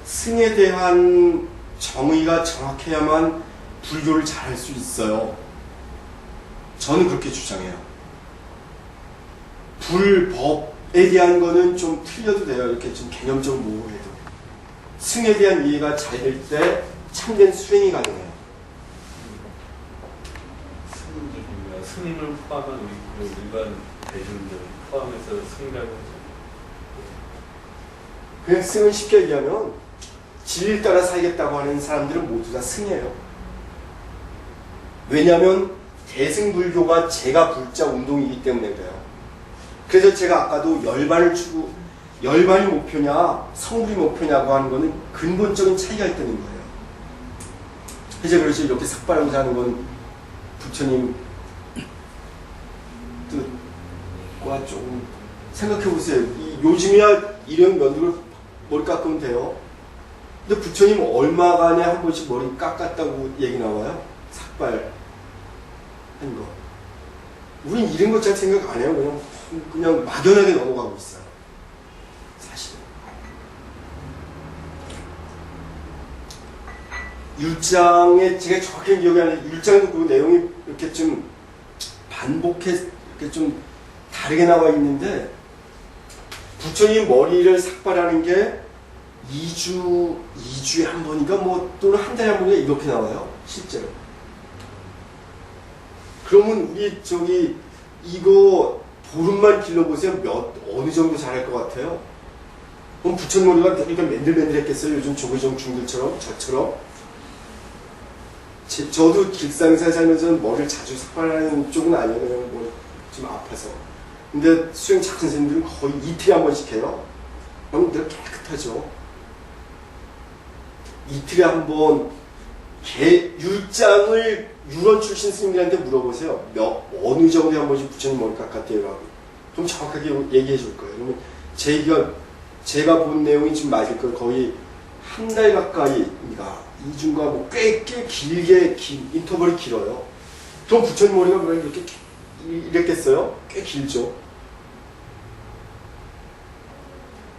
승에 대한 정의가 정확해야만 불교를 잘할 수 있어요. 저는 그렇게 주장해요. 불법에 대한 거는 좀 틀려도 돼요. 이렇게 좀 개념적으로 모호해도. 승에 대한 이해가 잘 될 때 참된 수행이 가능해요. 스님을 포함한 우리 일반 대중들 포함해서 승이라고 하죠. 그냥 승은 쉽게 얘기하면 진리를 따라 살겠다고 하는 사람들은 모두 다 승이에요. 왜냐하면 대승불교가 제가 불자 운동이기 때문에 그래요. 그래서 제가 아까도 열반이 목표냐 성불이 목표냐고 하는 거는 근본적인 차이가 있다는 거예요. 이제 그렇죠. 이렇게 삭발하고자 하는 건 부처님 뜻과 조금 생각해보세요. 요즘이야 이런 면도를 머리 깎으면 돼요. 근데 부처님 얼마간에 한 번씩 머리 깎았다고 얘기 나와요? 삭발 한 거. 우린 이런 것 잘 생각 안 해요. 그냥 막연하게 넘어가고 있어요. 사실. 율장에 제가 정확히 기억이 안 나요. 율장도 그 내용이 이렇게 좀 이렇게 좀 다르게 나와 있는데 부처님 머리를 삭발하는 게 2주에 한 번인가 뭐 또는 한 달에 한 번인가 이렇게 나와요. 실제로. 그러면 우리 이거 보름만 길러보세요. 어느 정도 잘할 것 같아요? 그럼 부처님 머리가 그러니까 맨들맨들했겠어요. 요즘 조계종 중들처럼 저처럼. 저도 길상사 살면서 머리를 자주 삭발하는 쪽은 아니에요. 뭐 좀 아파서. 근데 수행 작은 선생님들은 거의 이틀에 한 번씩 해요. 그럼 늘 깨끗하죠. 이틀에 한 번 율장을 유런 출신 스님들한테 물어보세요. 어느 정도에 한 번씩 부처님 머리 깎았대요 라고. 좀 정확하게 얘기해 줄 거예요. 그러면 제가 본 내용이 지금 맞을 거예요. 거의 한 달 가까이가 2주인가 뭐 꽤 길게 인터벌이 길어요. 그럼 부처님 머리가 왜 이렇게 이랬겠어요? 꽤 길죠.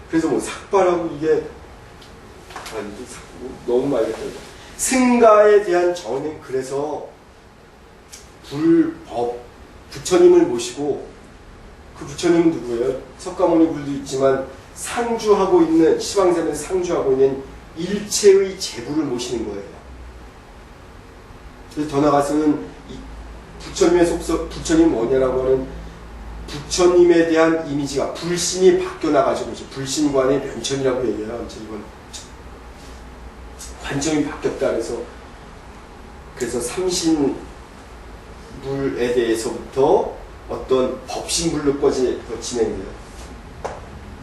그래서 뭐 삭발하고 이게 너무 말겠다. 승가에 대한 정의는 그래서 부처님을 모시고 그 부처님은 누구예요? 석가모니 불도 있지만 상주하고 있는 시방세는 상주하고 있는 일체의 제부를 모시는 거예요. 그래서 더 나아가서는 이 부처님의 속성, 부처님 뭐냐라고 하는 부처님에 대한 이미지가 불신이 바뀌어나가지고 불신관의 변천이라고 얘기해요. 이건 관점이 바뀌었다 그래서 삼신불에 대해서부터 어떤 법신불로까지 진행돼요.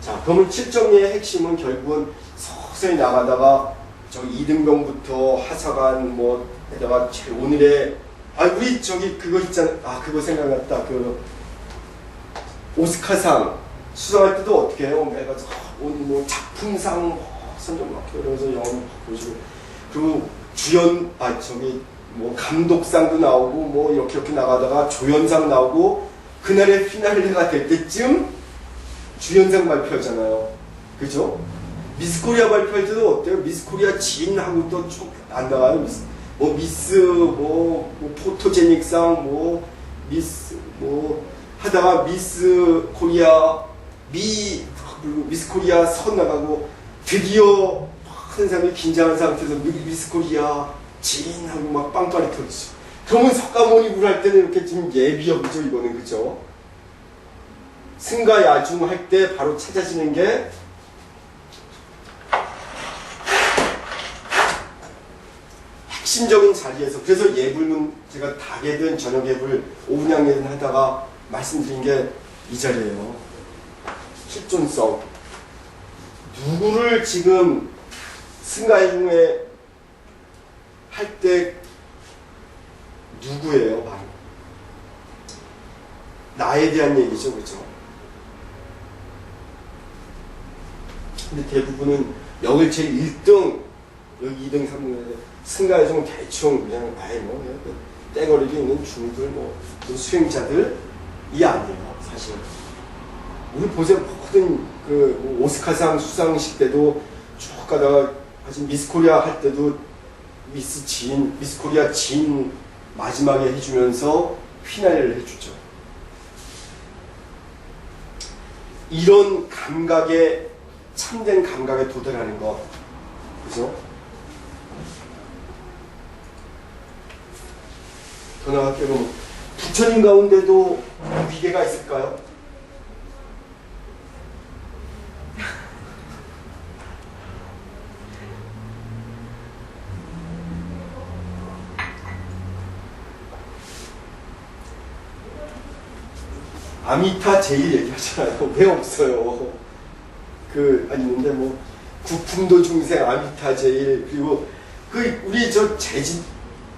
자, 그러면 칠정리의 핵심은 결국은 서서히 나가다가 이등병부터 하사관 에다가 오늘의 우리 그거 있잖아. 그거 생각났다. 오스카상 수상할 때도 어떻게 해요? 뭐 작품상 선정 막 이러면서 영화 보시고 그리고 감독상도 나오고 뭐 이렇게 나가다가 조연상 나오고 그날의 피날레가 될 때쯤 주연상 발표하잖아요. 그죠? 미스코리아 발표할 때도 어때요? 미스코리아 진하고 또 쭉 안 나와요. 포토제닉상 하다가 미스 코리아 선 나가고 드디어 큰 사람이 긴장한 상태에서 미스 코리아 진하고 막 빵빠리 터지죠. 그러면 석가모니 할 때는 이렇게 좀 예비역이죠. 이거는 그죠? 승가 야중 할 때 바로 찾아지는 게 핵심적인 자리에서. 그래서 예불문 제가 닭예든 저녁예불 오분양예든 하다가 말씀드린 게 이 자리예요. 실존성. 누구를 지금 승가예중에 할 때 누구예요? 바로 나에 대한 얘기죠. 그죠? 근데 대부분은 여길 제일 1등 여기 2등 3등 승가예중은 대충 그냥 떼거리게 있는 중들 수행자들이 아니에요. 사실 우리 보세요. 모든 그 오스카상 수상식 때도 쭉 가다가 사실 미스 코리아 할 때도 미스 코리아 진 마지막에 해주면서 피날레를 해주죠. 이런 감각에, 참된 감각에 도달하는 것, 그죠? 더 나아갈게요. 그럼 부처님 가운데도 위계가 있을까요? 아미타 제일 얘기하잖아요. 왜 없어요? 아니, 근데 뭐, 구풍도 중생 아미타 제일, 그리고, 우리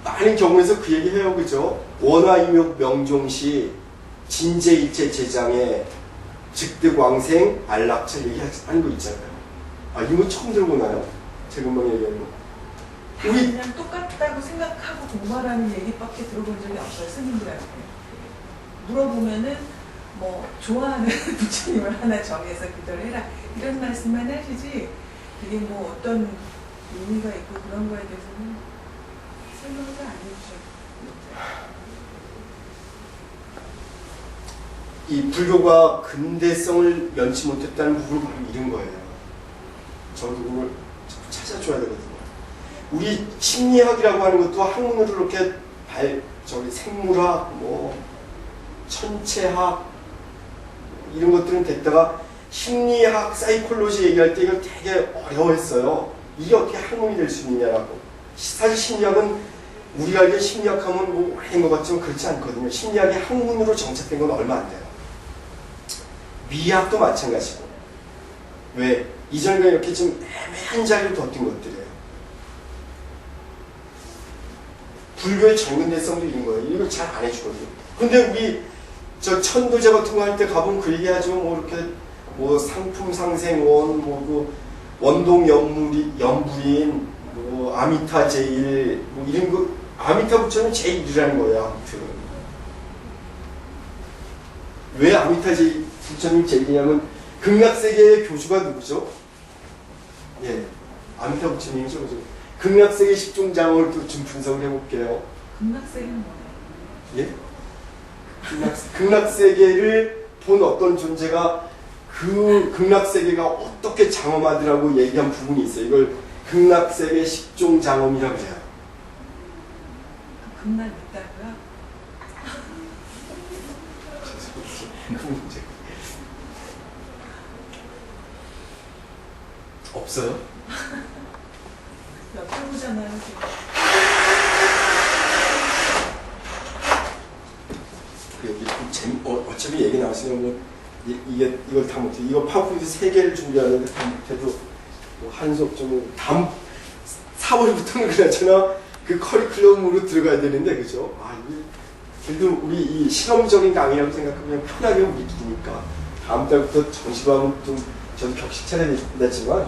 많은 경우에서 그 얘기 해요. 그죠? 원화이묘 명종시, 진제일체 제장에, 즉득왕생, 안락철 얘기하는 거 있잖아요. 아, 이거 처음 들어보나요? 제가 금방 얘기하는 거. 그냥 똑같다고 생각하고 공부하라는 얘기밖에 들어본 적이 없어요. 스님들한테. 물어보면은, 뭐 좋아하는 부처님을 하나 정해서 기도를 해라 이런 말씀만 하시지 그게 뭐 어떤 의미가 있고 그런 거에 대해서는 설명을 안 해주셨어요. 이 불교가 근대성을 연치 못했다는 부분을 잃은 거예요. 저도 그걸 찾아줘야 되거든요. 우리 심리학이라고 하는 것도 학문으로 이렇게 생물학, 뭐 천체학 이런 것들은 됐다가 심리학, 사이콜로지 얘기할 때 이걸 되게 어려워했어요. 이게 어떻게 학문이 될 수 있느냐라고. 사실 심리학은 우리가 알기에 심리학하면 뭐 오래된 것 같지만 그렇지 않거든요. 심리학이 학문으로 정착된 건 얼마 안 돼요. 미학도 마찬가지고. 왜? 이전과 이렇게 좀 애매한 자리를 뒀던 것들이에요. 불교의 정근대성도 있는 거예요. 이걸 잘 안 해주거든요. 근데 우리 천도제 같은 거 할 때 가보면 그 얘기하죠. 뭐 이렇게 뭐 상품 상생원, 뭐 그 원동 연부인, 뭐 아미타 제일, 뭐 이런 거 아미타 부처는 제일이라는 거예요. 아무튼 왜 아미타 제일 부처님 제일이냐면 극락세계의 교주가 누구죠? 예, 아미타 부처님이죠. 그죠? 극락세계 10종장을 또 좀 분석을 해볼게요. 극락세계는 뭐예요? 예? 극락세계를 본 어떤 존재가 그 극락세계가 어떻게 장엄하더라고 얘기한 부분이 있어요. 이걸 극락세계 10종 장엄이라고 해요. 극락 있다고요? 그 문제. 없어요? 여쭤보잖아요. 지금. 어차피 얘기 나왔으면 뭐 이걸 다 못해. 이거 파워포인트 3개를 준비하는데 다 못해도 뭐 한 수업 좀 다음 4월부터는 그렇잖아. 그 커리큘럼으로 들어가야 되는데 그죠? 그래도 우리 이 실험적인 강의라고 생각하면 편하게 우리 두니까 다음 달부터 정시반은 좀 저도 격식 차려야 되지만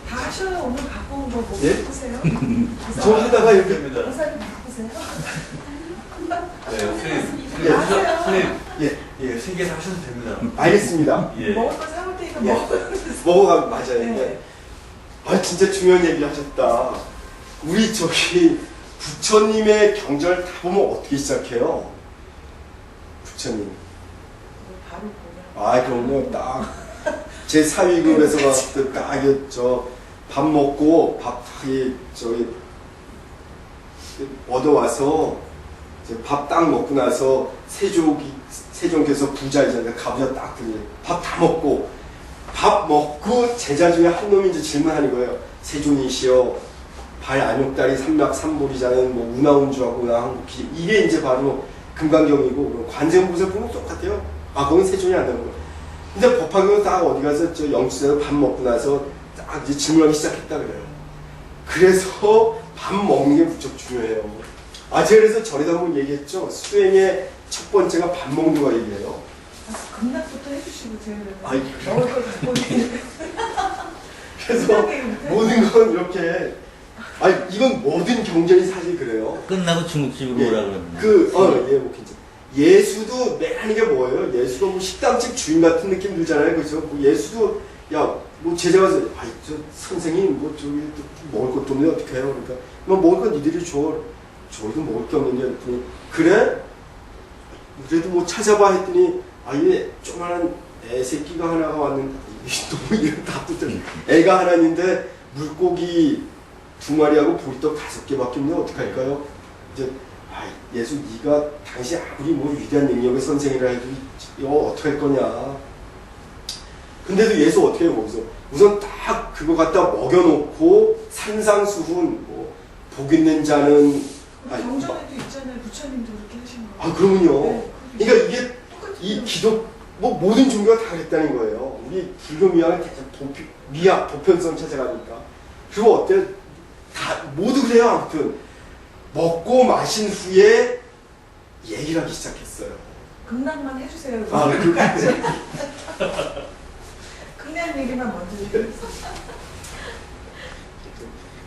다 하셔요. 오늘 갖고 온 거 보고 예? 보세요. 저 하다가 이렇게 됩니다. 의사님 바꾸세요. 네, 선생님, 예, 세개에서 하셔도 됩니다. 알겠습니다. 예. 먹을 거 사올 테니까 예. 먹어가면 맞아요. 네. 진짜 중요한 얘기 하셨다. 우리 부처님의 경전을 다 보면 어떻게 시작해요? 부처님. 바로 보면. 그럼요. 딱 제 사위급에서 갔을 때 딱 밥 먹고 밥 얻어와서 밥 딱 먹고 나서 세종께서 부자이잖아요. 가부좌 딱 들려. 밥 다 먹고 제자 중에 한 놈이 이제 질문하는 거예요. 세존이시여 발 안욕다리 삼락삼보리자는 뭐 운하운주하고 운하항복희 이게 이제 바로 금강경이고 관세음보살 보면 똑같아요. 거건 세존이 안 되는 거예요. 근데 법화경은 딱 어디 가서 영주자로 밥 먹고 나서 딱 이제 질문하기 시작했다 그래요. 그래서 밥 먹는 게 무척 중요해요. 제가 그래서 전에도 한번 얘기했죠. 수행의 첫 번째가 밥 먹는 거 얘기해요. 극락부터 해주시고 제가 그래요? 먹을 걸 갖고 있는데. 그래서 모든 건 이렇게 이건 모든 경전이 사실 그래요. 끝나고 중국집으로 예. 오라 그러는데. 뭐 괜찮아. 예수도 매하는 게 뭐예요? 예수도 뭐 식당집 주인 같은 느낌 들잖아요. 그죠? 뭐 예수도, 야, 뭐 제자가, 아이, 저 선생님, 뭐 저기 먹을 것도 없는데 어떻게 해요? 그러니까, 뭐 먹을 건 니들이 줘. 저희도 먹을 게 없는데, 그랬더니, 그래? 그래도 뭐 찾아봐 했더니, 얘 조그만한 애 새끼가 하나가 왔는데, 너무 이런 답들. 애가 하나 있는데, 물고기 2마리하고 보리떡 5개밖에 없는데 어떡할까요? 이제, 예수, 네가 당시 아무리 뭐 위대한 능력의 선생이라 해도 이거 어떻게 할 거냐. 근데도 예수 어떻게 해요, 거기서? 우선 딱 그거 갖다 먹여놓고 산상수훈, 뭐, 복 있는 자는. 경전에도 있잖아요. 부처님도 그렇게 하신 거. 그러면요. 네, 그러니까 이게 이 기독, 뭐 모든 종교가 다 그랬다는 거예요. 우리 불교 미학은 미학, 보편성 찾아가니까. 그리고 어때? 다, 모두 그래요, 아무튼. 먹고 마신 후에 얘기를 하기 시작했어요. 극락만 해주세요. 그까지. 극락 얘기만 먼저 해주세요.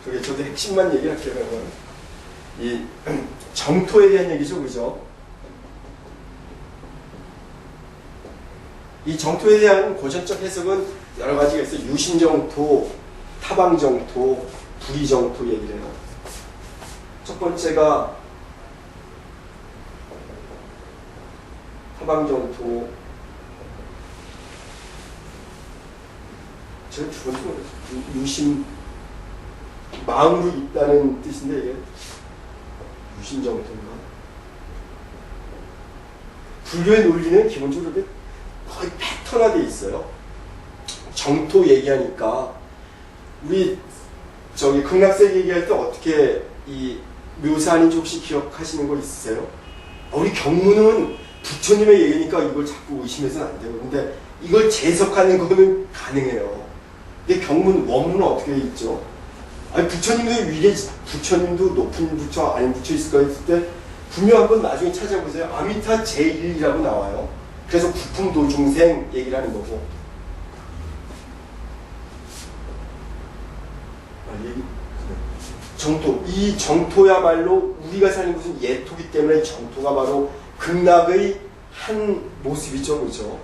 그게 저도 핵심만 얘기할게요. 이 정토에 대한 얘기죠, 그죠? 이 정토에 대한 고전적 해석은 여러 가지가 있어요. 유신정토, 타방정토, 불의정토 얘기를 해요. 첫 번째가 타방정토. 제가 두 번째 유신, 마음으로 있다는 뜻인데 이게 유신정토인가? 불교의 논리는 기본적으로 거의 패턴화되어 있어요. 정토 얘기하니까 우리 저기 극락세 얘기할 때 어떻게 이 묘사하는지 혹시 기억하시는 거 있으세요? 우리 경문은 부처님의 얘기니까 이걸 자꾸 의심해서는 안 돼요. 근데 이걸 재석하는 거는 가능해요. 근데 경문 원문은 어떻게 있죠? 아니 부처님도 부처님도 높은 부처 아닌 부처 있을까 했을 때 분명 한번 나중에 찾아보세요. 아미타 제1이라고 나와요. 그래서 부품도중생 얘기를 하는 거고. 정토. 이 정토야말로 우리가 사는 곳은 예토기 때문에 정토가 바로 극락의 한 모습이죠. 그렇죠?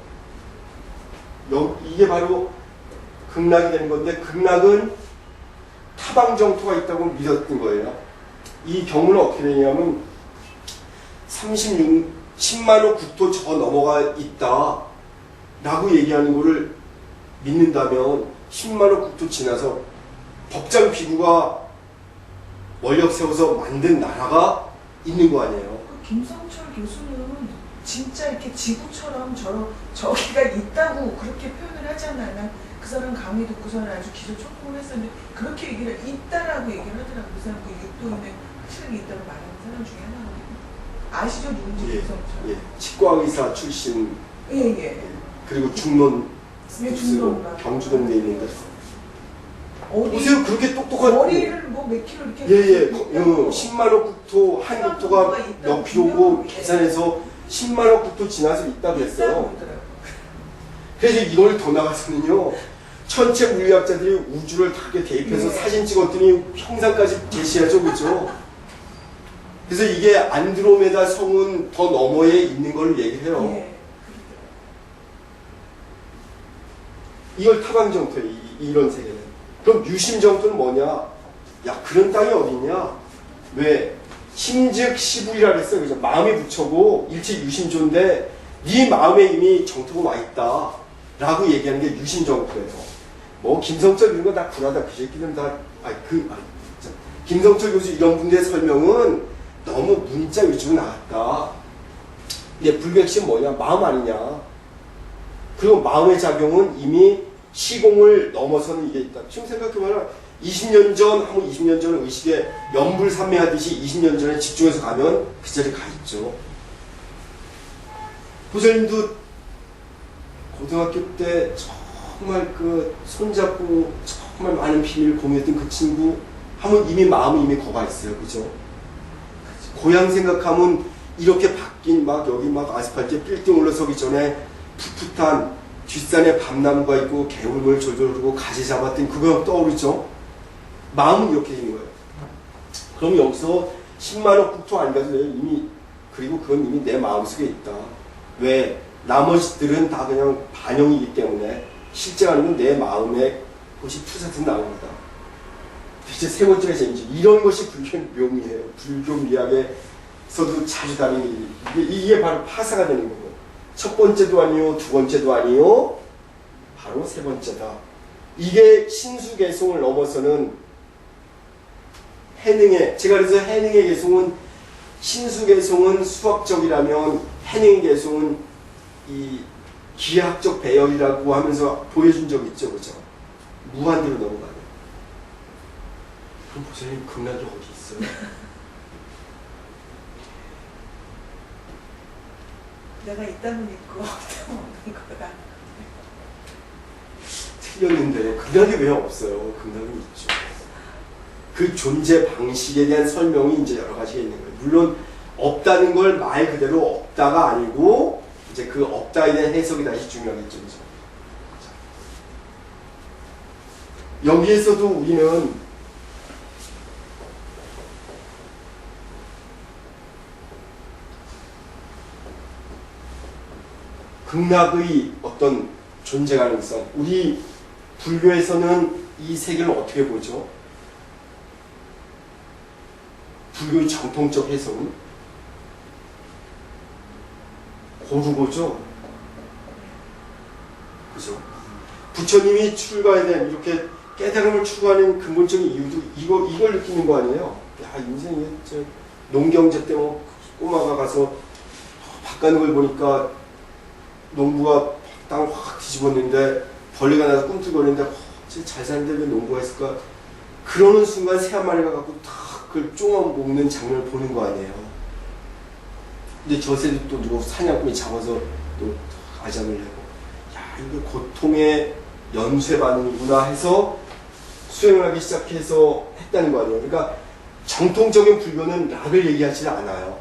이게 바로 극락이 되는 건데 극락은 타방정토가 있다고 믿었던 거예요. 이 경우는 어떻게 되냐면 10만호 국토 저 넘어가 있다 라고 얘기하는 거를 믿는다면 10만호 국토 지나서 법장 비구가 원력 세워서 만든 나라가 있는 거 아니에요. 김성철 교수는 진짜 이렇게 지구처럼 저기가 있다고 그렇게 표현을 하잖아요. 난 그 사람 강의 듣고서는 아주 기저초풍을 했었는데 그렇게 얘기를 있다라고 얘기를 하더라고요. 그 사람 그 육도인에 확실하게 있다고 말하는 사람 중에 하나거든요. 아시죠? 누군지 김성철. 치과의사 출신. 예. 그리고 중론 중론가. 경주동네에 있는데. 어디 보세요, 그렇게 똑똑한. 머리를 뭐 몇 킬로 이렇게. 10만호 국토, 한 국토가 몇 킬로고 계산해서 10만호 국토 지나서 있다고 했어요. 그래서 이걸 더 나가서는요, 천체 물리학자들이 우주를 다 대입해서 사진 찍었더니 형상까지 제시하죠, 그죠? 그래서 이게 안드로메다 성은 더 너머에 있는 걸 얘기해요. 이걸 타방정토예요, 이런 세계는. 그럼 유심정토는 뭐냐? 야, 그런 땅이 어딨냐? 왜? 심즉 시불이라 그랬어요. 그죠? 마음이 부처고 일체 유심조인데 네 마음에 이미 정토가 와 있다 라고 얘기하는 게 유심정토예요. 뭐 김성철 이런 거 다 불하다. 그 새끼들은 다 김성철 교수 이런 분들의 설명은 너무 문자 위주로 나갔다. 근데 불교 핵심 뭐냐? 마음 아니냐? 그리고 마음의 작용은 이미 시공을 넘어서는 이게 있다. 지금 생각해봐라. 20년 전 하면 20년 전에 의식에 연불산매하듯이 20년 전에 집중해서 가면 그 자리에 가 있죠. 보살님도 고등학교 때 정말 그 손잡고 정말 많은 비밀을 공유했던 그 친구 하면 이미 마음이 이미 거가 있어요. 그죠? 고향 생각하면 이렇게 바뀐 막 여기 막 아스팔트에 빌딩 올라서기 전에 풋풋한 뒷산에 밤나무가 있고 개울물 졸졸 흐르고 가지 잡았던 그거 떠오르죠? 마음은 이렇게 있는 거예요. 그럼 여기서 10만원 국토 안 가도 돼요. 이미 그리고 그건 이미 내 마음속에 있다. 왜? 나머지들은 다 그냥 반영이기 때문에 실제 아니면 내 마음의 것이 투사돼서 나옵니다. 이제 세 번째가 재미죠. 이런 것이 불교의 묘미예요. 불교 미학에서도 자주 다루는 이게 바로 파사가 되는 거고. 첫 번째도 아니요, 두 번째도 아니요, 바로 세 번째다. 이게 신수개송을 넘어서는 해능의, 제가 그래서 해능의 개송은, 신수개송은 수학적이라면 해능의 개송은 이 기하학적 배열이라고 하면서 보여준 적 있죠, 그죠? 무한대로 넘어가는. 그럼 보세요, 극락이 어디 있어요? 내가 있다면 있고 없다면 없는 거다. 틀렸는데 극락이 왜 없어요? 극락은 있죠. 그 존재 방식에 대한 설명이 이제 여러 가지가 있는 거예요. 물론 없다는 걸 말 그대로 없다가 아니고 이제 그 없다에 대한 해석이 다시 중요하겠죠. 그죠? 여기에서도 우리는 극락의 어떤 존재 가능성, 우리 불교에서는 이 세계를 어떻게 보죠? 불교의 정통적 해석은 고루고죠. 그죠? 부처님이 출가에 대한 이렇게 깨달음을 추구하는 근본적인 이유도 이걸 느끼는 거 아니에요? 야, 인생이 농경제 때 꼬마가 가서 바깥 걸 보니까 농부가 땅을 확 뒤집었는데 벌레가 나서 꿈틀거리는데 진짜 잘 사는데 왜 농부가 했을까? 그러는 순간 새 한 마리가 갖고 탁 그걸 쪼아 먹는 장면을 보는 거 아니에요. 근데 저 새도 또 누구 사냥꾼이 잡아서 또 아작을 내고, 야, 이거 고통의 연쇄 반응이구나 해서 수행을 하기 시작해서 했다는 거 아니에요. 그러니까 정통적인 불교는 락을 얘기하지 않아요.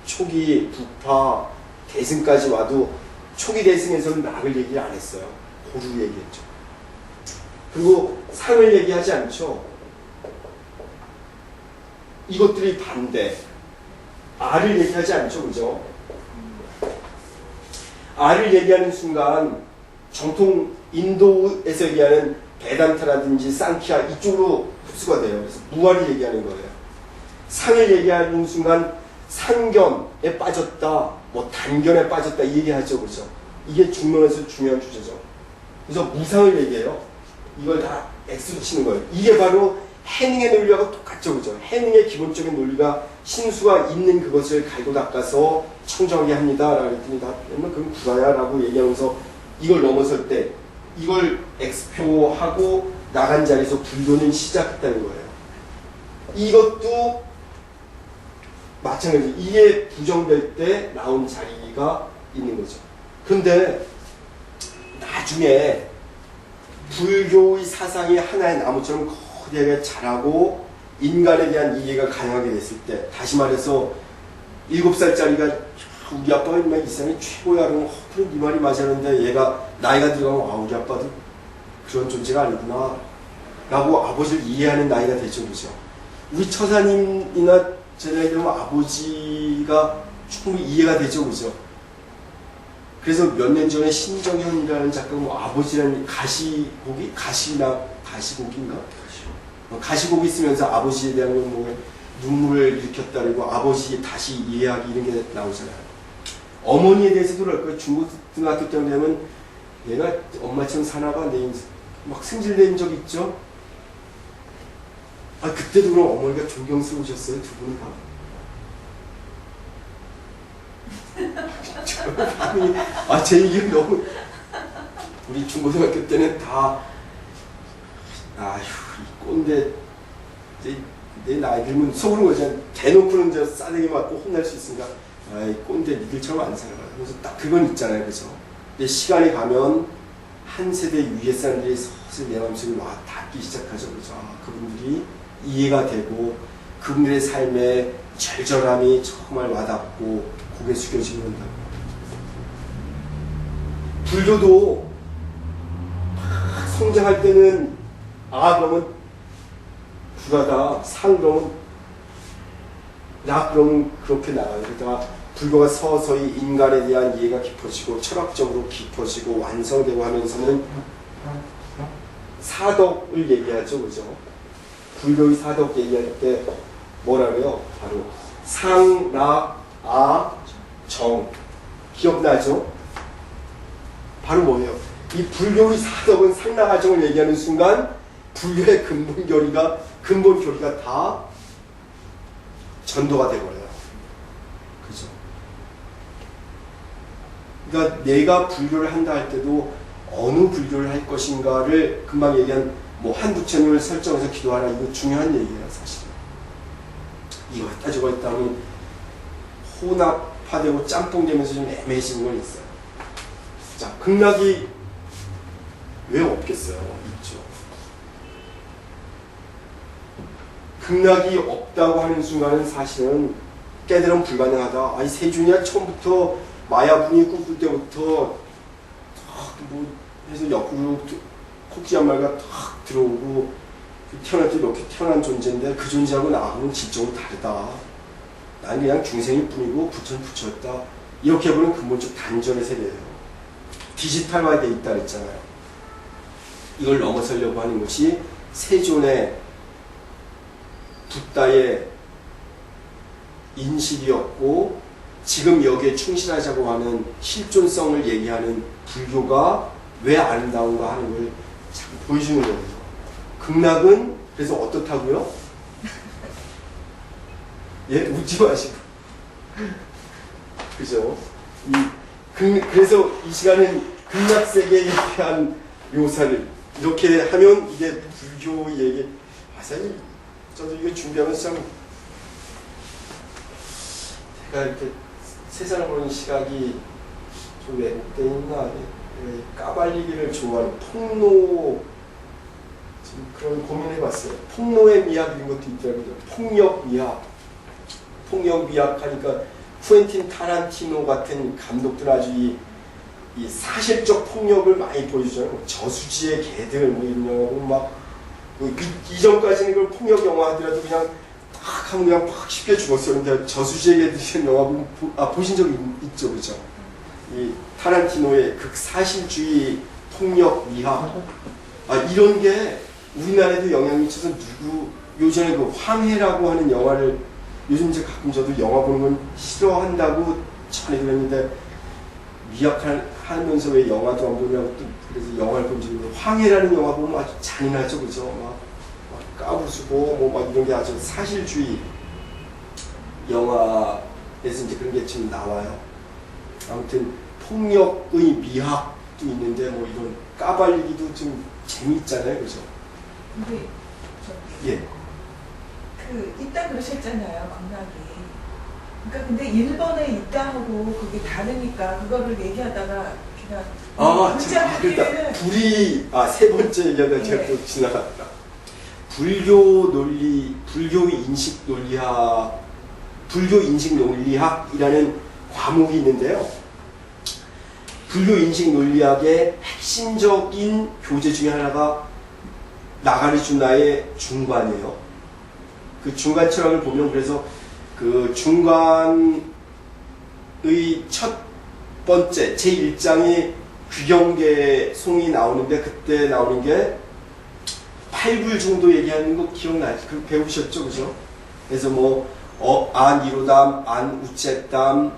초기, 부파, 대승까지 와도 초기 대승에서는 락을 얘기 안 했어요. 고루 얘기했죠. 그리고 상을 얘기하지 않죠. 이것들이 반대. 아를 얘기하지 않죠. 그죠? 아를 얘기하는 순간 정통 인도에서 얘기하는 베단타라든지 상키아 이쪽으로 흡수가 돼요. 그래서 무아를 얘기하는 거예요. 상을 얘기하는 순간 상견에 빠졌다, 뭐 단견에 빠졌다 이 얘기하죠. 그죠? 이게 중론에서 중요한 주제죠. 그래서 무상을 얘기해요. 이걸 다 X로 치는 거예요. 이게 바로 해능의 논리하고 똑같죠. 그죠? 해능의 기본적인 논리가 신수가 있는 그것을 갈고 닦아서 청정하게 합니다. 라고 했더니 다, 그건 구라야 라고 얘기하면서 이걸 넘어설 때 이걸 X표하고 나간 자리에서 불교는 시작했다는 거예요. 이것도 마찬가지. 이게 부정될 때 나온 자리가 있는 거죠. 그런데 나중에 불교의 사상이 하나의 나무처럼 거대하게 자라고 인간에 대한 이해가 가능하게 됐을 때, 다시 말해서 7살짜리가 우리 아빠가 이 세상이 최고야 그러면 그래 네 말이 맞았는데 얘가 나이가 들어가면 아 우리 아빠도 그런 존재가 아니구나 라고 아버지를 이해하는 나이가 되죠. 그죠? 우리 처사님이나 제 나이 되면 아버지가 충분히 이해가 되죠. 그죠? 그래서 몇 년 전에 신정현이라는 작가가 뭐 아버지라는 가시곡인가? 가시곡이 쓰면서 아버지에 대한 뭐 눈물을 일으켰다 그리고 아버지 다시 이해하기 이런 게 나오잖아요. 어머니에 대해서도 그럴 거예요. 중고등학교 때 되면 내가 엄마처럼 사나봐 내 인생 막 승질낸 적 있죠? 아 그때도 그럼 어머니가 존경스러우셨어요? 두 분이 다? 제 얘기는 너무 우리 중고등학교 때는 다 아휴 이 꼰대 내 나이 들면 속으로 거잖아. 대놓고는 이제 싸대기 맞고 혼날 수 있으니까 아이 꼰대 니들처럼 안 살아가. 그래서 딱 그건 있잖아요. 그죠? 근데 시간이 가면 한 세대 위에 사람들이 서서히 내 마음속에 와 닿기 시작하죠. 그죠? 그분들이 이해가 되고 그분들의 삶에 절절함이 정말 와닿고 고개 숙여지고 한다고. 불교도 성장할 때는 아 그러면 불하다, 상 그러면 그럼 그렇게 나가요. 그러다가 불교가 서서히 인간에 대한 이해가 깊어지고 철학적으로 깊어지고 완성되고 하면서는 사덕을 얘기하죠, 그죠? 불교의 사덕 얘기할 때 뭐라고요? 바로 상, 락, 아, 정. 기억나죠? 바로 뭐예요? 이 불교의 사덕은 상락아정을 얘기하는 순간 불교의 근본 교리가 다 전도가 돼버려요. 그죠? 그러니까 내가 불교를 한다 할 때도 어느 불교를 할 것인가를 금방 얘기한 뭐 한 부처님을 설정해서 기도하라, 이거 중요한 얘기예요, 사실. 이거 했다 저거 했다 하면 혼합화되고 짬뽕되면서 좀 애매해지는 건 있어요. 자, 극락이 왜 없겠어요? 있죠. 극락이 없다고 하는 순간은 사실은 깨달음 불가능하다. 아니 세준이야 처음부터 마야분이 꿈꿀 때부터 뭐 해서 옆으로 코끼리 한 마리가 탁 들어오고 태어날 때 이렇게 태어난 존재인데 그 존재하고 나하고는 질적으로 다르다. 난 그냥 중생일 뿐이고 부처는 부처였다. 이렇게 보는 근본적 단전의 세계예요. 디지털화되어 있다 그랬잖아요. 이걸 넘어서려고 하는 것이 세존의 붓다의 인식이었고 지금 여기에 충실하자고 하는 실존성을 얘기하는 불교가 왜 아름다운가 하는 걸 참 보여주는 거예요. 극락은 그래서 어떻다고요? 예, 웃지 마시고. 그죠? 그래서 이 시간은 극락세계에 대한 묘사를 이렇게 하면 이게 불교의 얘기. 사실 저도 이거 준비하면서 참 제가 이렇게 세상을 보는 시각이 좀 왜곡되어 있나, 까발리기를 좋아하는 폭로, 지금 그런 고민해봤어요. 폭로의 미학 이런 것도 있더라고요. 폭력 미학. 폭력 미학 하니까 쿠엔틴 타란티노 같은 감독들 아주 이 사실적 폭력을 많이 보여주잖아요. 저수지의 개들 뭐 이런 영화고 막 이전까지는 그걸 폭력 영화 하더라도 그냥 탁 하면 그냥 팍 쉽게 죽었어요. 근데 저수지의 개들 영화 보신 적 있죠, 그죠? 이 타란티노의 극사실주의 폭력 미학 이런 게 우리나라에도 영향을 미쳐서 요전에 그 황해라고 하는 영화를 요즘 이제 가끔 저도 영화 보는 건 싫어한다고 전에 그랬는데 미학하면서 왜 영화도 안 보냐고 또 그래서 영화를 본 적이 있는데 황해라는 영화 보면 아주 잔인하죠, 그죠? 막 까부수고 뭐 막 이런 게 아주 사실주의 영화에서 이제 그런 게 지금 나와요. 아무튼 폭력의 미학도 있는데 뭐 이런 까발리기도 좀 재미있잖아요, 그죠? 근데 예. 있다 그러셨잖아요, 극락이. 그러니까 근데 일본에 있다 하고 그게 다르니까 그거를 얘기하다가 그냥 문자 듣기에는 세 번째 얘기하다 제가 또 지나갔다. 불교의 인식 논리학이라는 과목이 있는데요. 불교 인식 논리학의 핵심적인 교재 중에 하나가 나가리주나의 중관이에요. 그 중간 철학을 보면 그래서 그 중관의 첫 번째 제1장이 귀경계송이 나오는데 그때 나오는 게 8불 정도 얘기하는 거 기억나지? 그 배우셨죠, 그죠? 그래서 뭐 안 이로담, 안 우체담,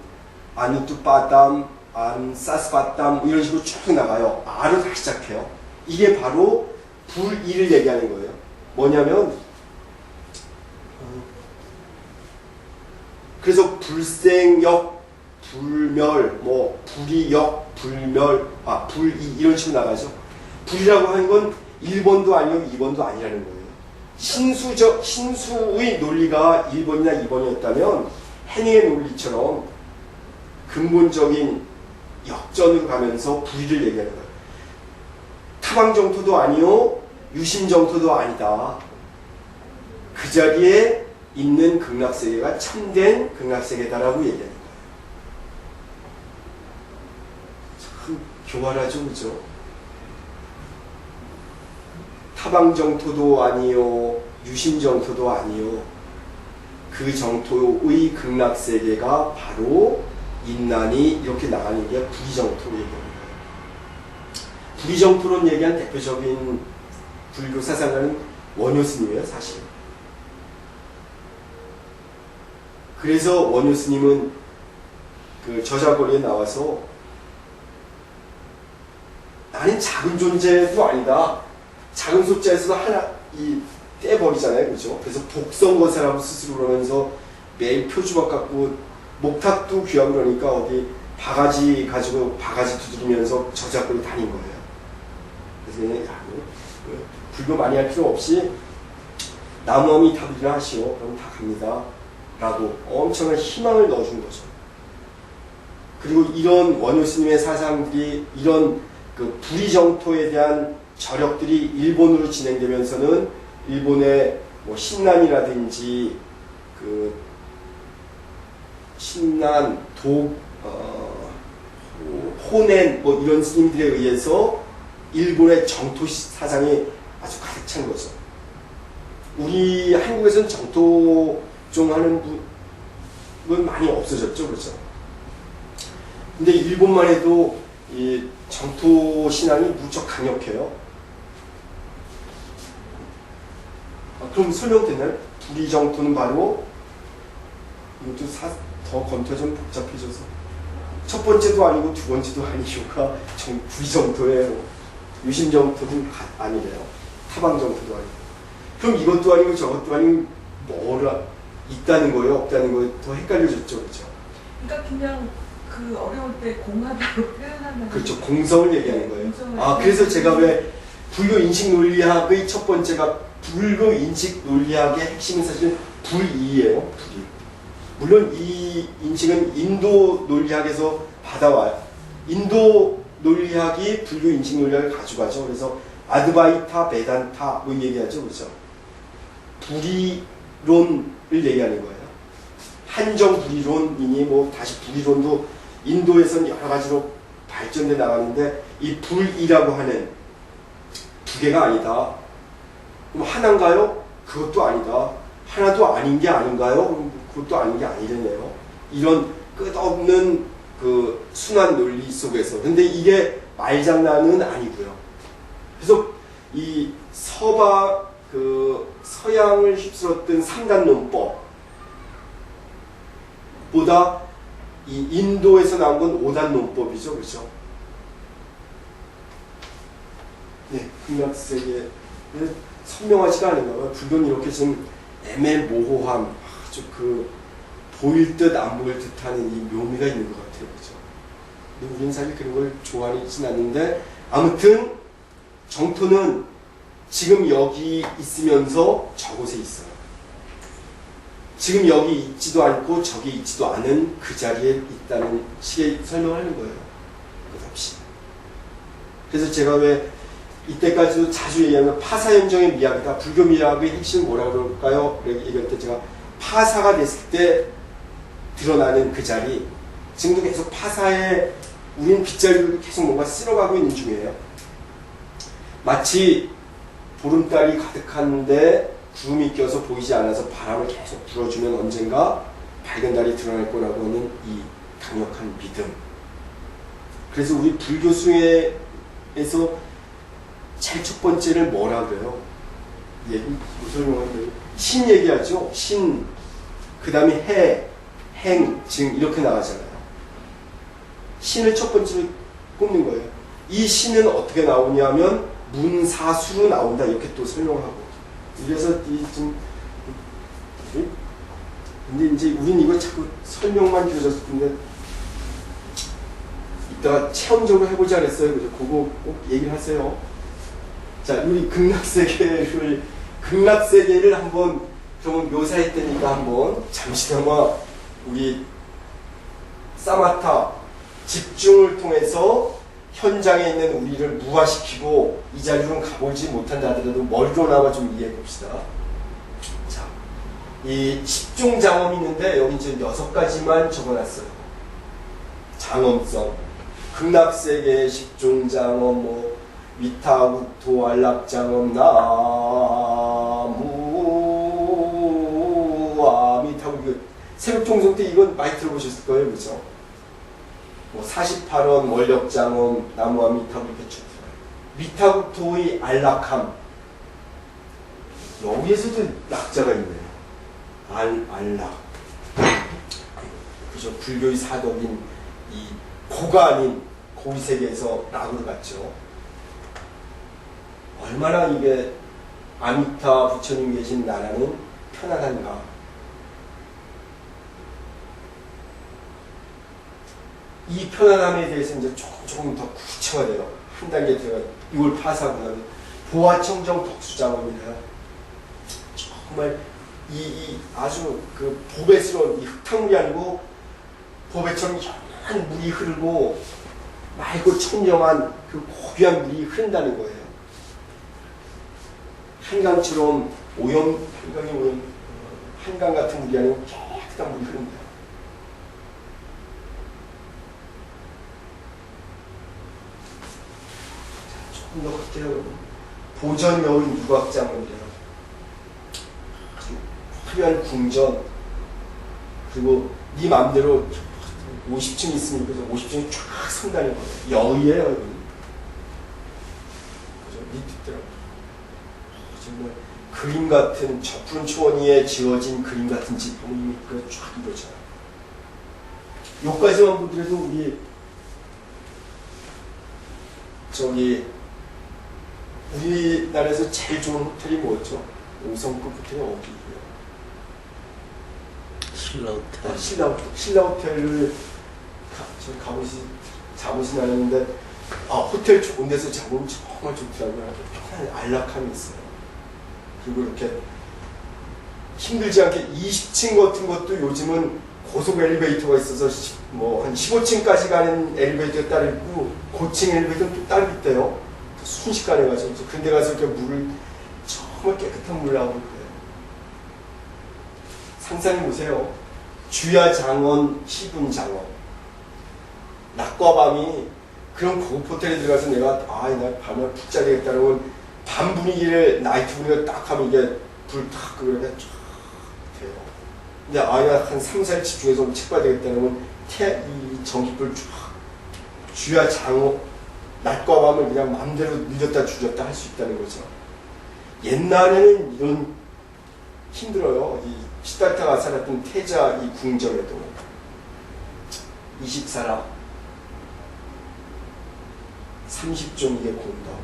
안 우뚜빠담, 안 사스바담 이런 식으로 쭉 나가요. 아로 다 시작해요. 이게 바로 불이를 얘기하는 거예요. 뭐냐면 그래서 불생역, 불멸, 뭐 불이역, 불멸, 불이 이런 식으로 나가죠. 불이라고 하는 건 1번도 아니고 2번도 아니라는 거예요. 신수의 논리가 1번이나 2번이었다면 해닝의 논리처럼 근본적인 역전으로 가면서 불의를 얘기하는 거예요. 타방정토도 아니요, 유심정토도 아니다. 그 자리에 있는 극락세계가 참된 극락세계다라고 얘기하는 거예요. 참 교활하죠, 그죠? 타방정토도 아니요, 유심정토도 아니요. 그 정토의 극락세계가 바로 인난이 이렇게 나가는 게 불의정토로 얘기하는 거예요. 불의정토론 얘기한 대표적인 불교 사상가는 원효스님이에요, 사실. 그래서 원효스님은 그 저작거리에 나와서 나는 작은 존재도 아니다. 작은 숫자에서도 하나 떼버리잖아요, 그죠? 그래서 복성거사라고 스스로 그러면서 매일 표주막 갖고 목탁도 귀하고 그러니까 어디 바가지 가지고 바가지 두드리면서 저작거리 다닌 거예요. 그래서 야, 불교 많이 할 필요 없이 나무아미 타불이나 하시오. 그럼 다 갑니다. 라고 엄청난 희망을 넣어준 거죠. 그리고 이런 원효스님의 사상들이 이런 그 불의정토에 대한 저력들이 일본으로 진행되면서는 일본의 뭐 신난이라든지 그 신난, 호넨 뭐 이런 스님들에 의해서 일본의 정토 사상이 아주 가득 찬 거죠. 우리 한국에서는 정토종 하는 분은 많이 없어졌죠, 그렇죠? 근데 일본만 해도 이 정토 신앙이 무척 강력해요. 그럼 설명됐나요? 불의정토는 바로 이것도 더 검토 좀 복잡해져서 첫 번째도 아니고 두 번째도 아닌 이유가 불의정토예요. 유심정토도 아니래요. 타방정토도 아니고. 그럼 이것도 아니고 저것도 아니고 뭐라 있다는 거예요, 없다는 거예요? 더 헷갈려졌죠, 그렇죠? 그러니까 그냥 그 어려울 때 공합으로 표현하는. 그렇죠, 공성을 얘기하는 거예요. 공성을 그래서 제가 왜 불교 인식 논리학의 첫 번째가 불교 인식 논리학의 핵심은 사실 불이예요, 불이. 물론 이 인식은 인도 논리학에서 받아와요. 인도 논리학이 불교 인식 논리학을 가져가죠. 그래서 아드바이타, 베단타 뭐 얘기하죠, 그렇죠? 불이론을 얘기하는 거예요. 한정 불이론이니 뭐 다시 불이론도 인도에서는 여러 가지로 발전돼 나가는데 이 불이라고 하는 두 개가 아니다. 그럼 하나인가요? 그것도 아니다. 하나도 아닌 게 아닌가요? 그럼 그것도 아닌 게 아니려네요. 이런 끝없는 그 순환 논리 속에서. 근데 이게 말장난은 아니고요. 그래서 이 서양을 휩쓸었던 삼단론법보다 이 인도에서 나온 건 오단론법이죠, 그렇죠? 네, 극락세계 선명하지가 않은가 봐요. 불교는 이렇게 좀 애매모호함, 아주 그 보일 듯 안 보일 듯하는 이 묘미가 있는 것 같아요, 그렇죠? 근데 우리는 사실 그런 걸 좋아하진 않는데 아무튼 정토는 지금 여기 있으면서 저곳에 있어요. 지금 여기 있지도 않고 저기 있지도 않은 그 자리에 있다는 식의 설명하는 거예요. 끝없이. 그래서 제가 왜 이때까지도 자주 얘기하는 파사현정의 미학이다. 불교 미학의 핵심은 뭐라고 그럴까요? 얘기할 때 제가 파사가 됐을 때 드러나는 그 자리, 지금도 계속 파사에 우린 빗자루를 계속 뭔가 쓸어가고 있는 중이에요. 마치 보름달이 가득한데 구름이 껴서 보이지 않아서 바람을 계속 불어주면 언젠가 밝은 달이 드러날 거라고 하는 이 강력한 믿음. 그래서 우리 불교 수에서 제일 첫 번째를 뭐라 그래요? 설명하는데 신 얘기하죠. 신, 그 다음에 해, 행, 증 이렇게 나가잖아요. 신을 첫 번째로 꼽는 거예요. 이 신은 어떻게 나오냐면 문사수로 나온다 이렇게 또 설명하고. 이래서 근데 이제 우린 이거 자꾸 설명만 길어졌을 텐데 이따가 체험적으로 해보자 그랬어요. 그래서 그거 꼭 얘기를 하세요. 자, 우리 극락세계를 한번 좀 묘사했다니까 한번 잠시나마 우리 사마타 집중을 통해서 현장에 있는 우리를 무화시키고 이 자리로는 가보지 못한다 하더라도 머리로나마 좀 이해해 봅시다. 자, 이 10종 장엄이 있는데 여기 이제 6가지만 적어놨어요. 장엄성, 극락세계 10종 장엄, 뭐 위타우토 안락장엄 나무 아미타불 새벽 종송 때 이건 많이 들어보셨을 거예요, 그죠? 뭐 48원, 원력장엄, 나무와 미타국 이렇게 쭉 들어요. 미타국토의 안락함. 여기에서도 낙자가 있네요. 안락. 그죠? 불교의 사덕인 이 고가 아닌 고의 세계에서 낙으로 갔죠. 얼마나 이게 아미타 부처님 계신 나라는 편안한가. 이 편안함에 대해서 이제 조금 더 구체화돼요. 한 단계 들어가 이걸 파사하고 나면 보아청정 덕수장엄이래요. 정말 이 아주 그 보배스러운 이 흙탕물이 아니고 보배처럼 연한 물이 흐르고 맑고 청정한 그 고귀한 물이 흐른다는 거예요. 한강처럼 한강 같은 물이 아니고 깨끗한 물이 흐른다. 자, 조금 더 확대하고 보전여인 유곽장원이래요. 화려한 궁전, 그리고 네 맘대로 50층 있으면 그래서 50층이 쫙 선다는 거예요. 여의예요, 여기. 그죠? 밑에 정말 그림 같은 저 푸른 초원 위에 지어진 그림 같은 집 보면 쫙 이루어져요. 여기까지만 보더라도 우리 우리나라에서 제일 좋은 호텔이 뭐였죠? 5성급 호텔이 어디예요? 신라 호텔을 자보진 않았는데 호텔 좋은 데서 자보면 정말 좋더라고요. 편한 안락함이 있어요. 그리고 이렇게 힘들지 않게 20층 같은 것도 요즘은 고속 엘리베이터가 있어서 뭐 한 15층까지 가는 엘리베이터가 따로 있고 고층 엘리베이터는 또 따로 있대요. 순식간에 가서 근데 가서 이렇게 물을 정말 깨끗한 물을 나오고 그래요. 상상해 보세요. 주야장원, 희분장원. 낮과 밤이 그런 고급 호텔에 들어가서 내가 나 밤에 푹 자야 되겠다 그러면 밤 분위기를 나이트 분위기를 딱 하면 이게 불 탁 끄고 이렇게 쫙 돼요. 근데 한 3, 4일 집중해서 책 봐야 되겠다 그러면 이 전기불 쫙 주야장원 낮과 밤을 그냥 마음대로 늦었다 줄였다 할 수 있다는 거죠. 옛날에는 이런 힘들어요. 이 시달타가 살았던 태자 이 궁전에도 20사라 30종 이게 공덕.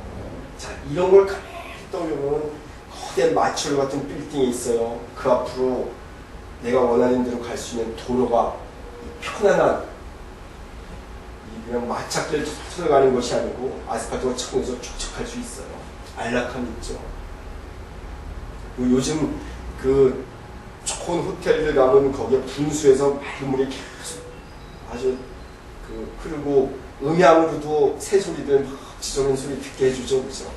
자, 이런 걸 가만히 떠올려보면 거대한 마철 같은 빌딩이 있어요. 그 앞으로 내가 원하는 대로 갈 수 있는 도로가 편안한 그냥 마차길 들어가는 것이 아니고 아스팔트가 쳐내서 촉촉할 수 있어요. 안락함이 있죠. 요즘 그 좋은 호텔들 가면 거기에 분수에서 맑은 물이 계속 아주 그 흐르고 음향으로도 새소리들 막 지저분 소리 듣게 해주죠, 그죠?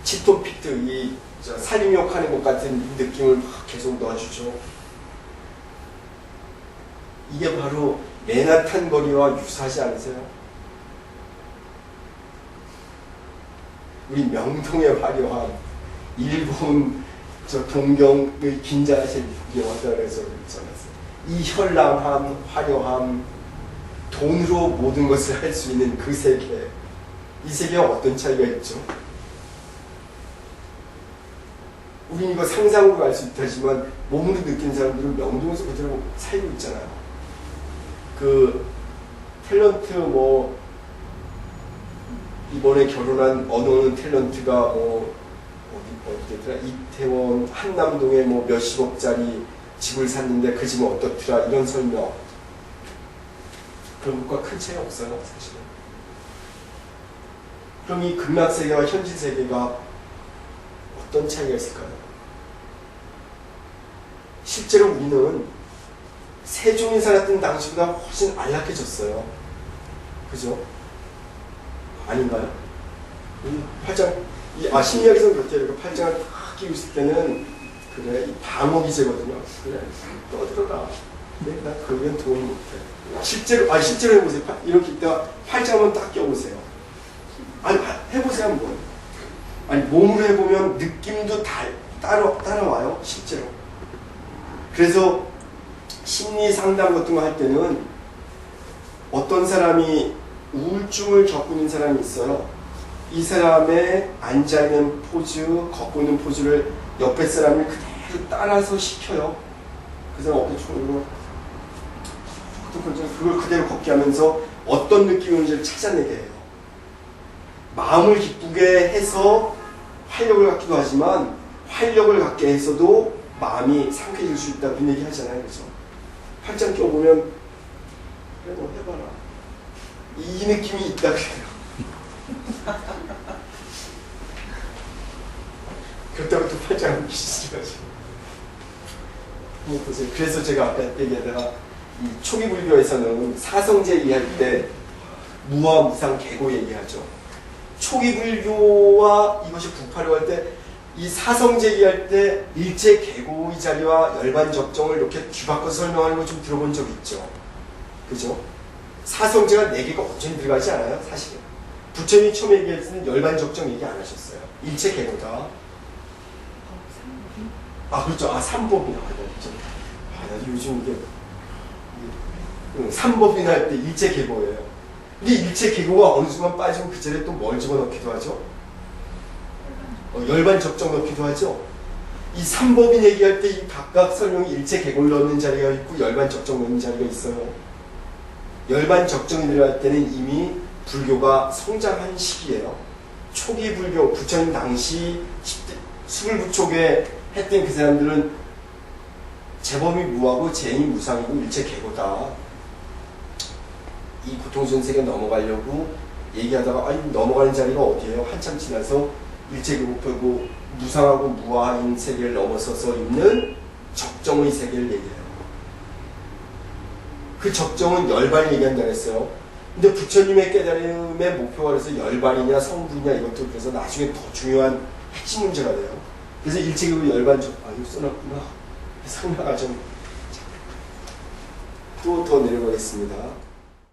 치토피트 이 살인욕 하는 것 같은 느낌을 막 계속 넣어주죠. 이게 바로 맨하탄 거리와 유사하지 않으세요? 우리 명동의 화려함, 일본 동경의 긴자하신 영화다 그래서 이 현란함, 화려함, 돈으로 모든 것을 할 수 있는 그 세계, 이 세계와 어떤 차이가 있죠? 우린 이거 상상으로 알 수 있다지만 몸으로 느낀 사람들은 명동에서 그대로 살고 있잖아요. 그 탤런트 이번에 결혼한 어느 탤런트가 어디더라? 이태원 한남동에 몇십억짜리 집을 샀는데 그 집은 어떻더라? 이런 설명. 그런 것과 큰 차이 없어요, 사실은. 그럼 이 극락 세계와 현실 세계가 어떤 차이가 있을까요? 실제로 우리는 세종이 살았던 당시보다 훨씬 안락해졌어요. 그죠? 아닌가요? 심리학에서는 그렇게 이렇게 팔짱을 탁 끼고 있을 때는 그래, 이 방어기제거든요. 그래, 떠들어라. 네, 나 그건 도움이 못해. 실제로 해보세요. 이렇게 있다가 팔짱 한번 딱 껴보세요. 해보세요, 한번. 몸으로 해보면 느낌도 따라와요, 실제로. 그래서 심리 상담 같은 거 할 때는 어떤 사람이 우울증을 겪고 있는 사람이 있어요. 이 사람의 앉아있는 포즈, 걷고 있는 포즈를 옆에 사람을 그대로 따라서 시켜요. 그 사람 어깨 축으로 그걸 그대로 걷게 하면서 어떤 느낌인지를 찾아내게 해요. 마음을 기쁘게 해서 활력을 갖기도 하지만 활력을 갖게 해서도 마음이 상쾌해질 수 있다 그런 얘기 하잖아요. 그죠? 팔짱 껴보면 그래 너 해봐라. 이 느낌이 있다 그래요. 그렇다고 또 팔짱을 끼시지 마세요. 보세요. 그래서 제가 아까 얘기하다가 이 초기 불교에서는 사성제 얘기할 때 무와 무상 계고 얘기하죠. 초기 불교와 이것이 부파로 할 때 이 사성제 얘기할 때 일체 계고의 자리와 열반 적정을 이렇게 뒤바꿔서 설명하는 거 좀 들어본 적 있죠. 그죠? 사성제가 4개가 완전히 들어가지 않아요, 사실은. 부처님이 처음에 얘기할 때는 열반 적정 얘기 안 하셨어요. 일체 계고다. 아, 그렇죠. 아, 삼법이나. 나도 요즘 이게 삼법이나 할 때 일체 계고예요. 근데 일체 계고가 어느 순간 빠지면 그 자리에 또 뭘 집어넣기도 하죠? 열반 적정 넣기도 하죠. 이 삼법인 얘기할 때 이 각각 설명이 일체 계고를 넣는 자리가 있고 열반 적정 넣는 자리가 있어요. 열반 적정이 들어갈 때는 이미 불교가 성장한 시기예요. 초기 불교, 부처님 당시 10대, 수불부촉에 했던 그 사람들은 재범이 무하고 재인이 무상이고 일체 계고다. 이 고통스러운 세계 넘어가려고 얘기하다가 아니 넘어가는 자리가 어디예요? 한참 지나서 일체 계고 무상하고 무아인 세계를 넘어서서 있는 적정의 세계를 얘기해요. 그 적정은 열반을 얘기한다고 했어요. 근데 부처님의 깨달음의 목표가 그래서 열반이냐 성불이냐 이것도 그래서 나중에 더 중요한 핵심 문제가 돼요. 그래서 일체계고 열반 이거 써놨구나. 상나가 좀 또 더 내려가겠습니다.